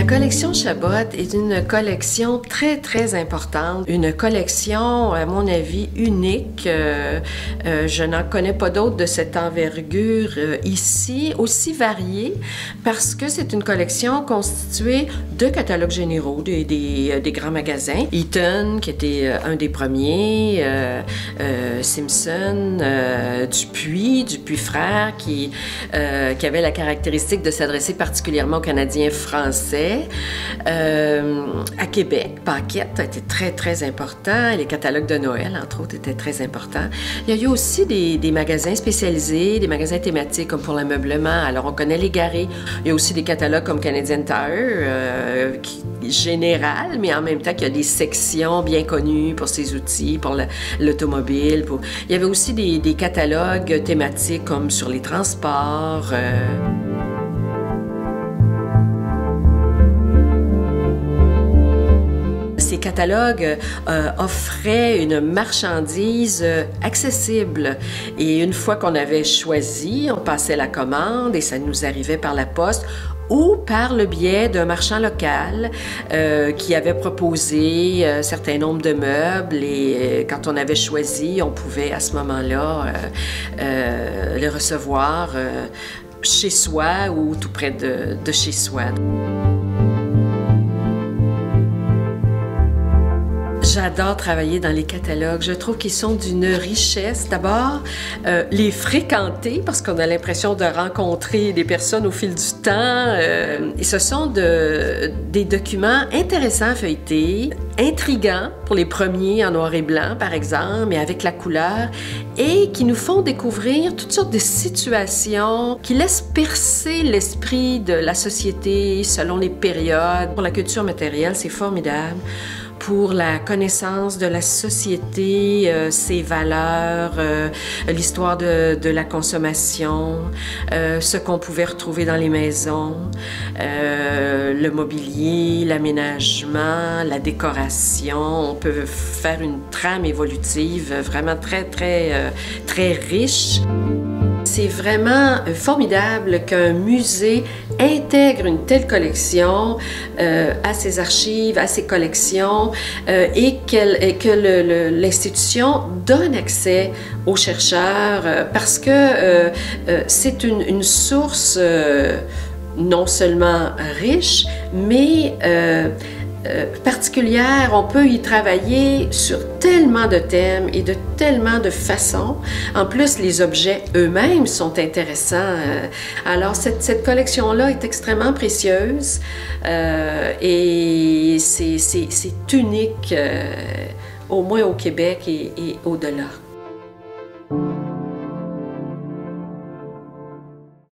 collection Chabot est une collection très importante, une collection, à mon avis, unique. Je n'en connais pas d'autres de cette envergure ici, aussi variée, parce que c'est une collection constituée de catalogues généraux des grands magasins. Eaton, qui était un des premiers, Simpson, Dupuis Frères, qui avait la caractéristique de s'adresser particulièrement aux Canadiens français. À Québec, Paquette a été très important. Les catalogues de Noël, entre autres, étaient très importants. Il y a eu aussi des magasins spécialisés, des magasins thématiques comme pour l'ameublement. Alors, on connaît les Garés. Il y a aussi des catalogues comme Canadian Tire, général, mais en même temps qu'il y a des sections bien connues pour ses outils, pour l'automobile. Il y avait aussi des catalogues thématiques comme sur les transports. Ces catalogues offraient une marchandise accessible et une fois qu'on avait choisi, on passait la commande et ça nous arrivait par la poste ou par le biais d'un marchand local qui avait proposé un certain nombre de meubles et quand on avait choisi, on pouvait à ce moment-là les recevoir chez soi ou tout près de chez soi. J'adore travailler dans les catalogues. Je trouve qu'ils sont d'une richesse. D'abord, les fréquenter parce qu'on a l'impression de rencontrer des personnes au fil du temps. Et ce sont des documents intéressants à feuilleter, intrigants pour les premiers en noir et blanc, par exemple, mais avec la couleur, et qui nous font découvrir toutes sortes de situations qui laissent percer l'esprit de la société selon les périodes. Pour la culture matérielle, c'est formidable. Pour la connaissance de la société, ses valeurs, l'histoire de la consommation, ce qu'on pouvait retrouver dans les maisons, le mobilier, l'aménagement, la décoration. On peut faire une trame évolutive vraiment très riche. C'est vraiment formidable qu'un musée intègre une telle collection à ses archives, à ses collections et que l'institution donne accès aux chercheurs parce que c'est une source non seulement riche, mais particulière. On peut y travailler sur tellement de thèmes et de tellement de façons. En plus, les objets eux-mêmes sont intéressants. Alors, cette collection-là est extrêmement précieuse et c'est unique, au moins au Québec et au-delà.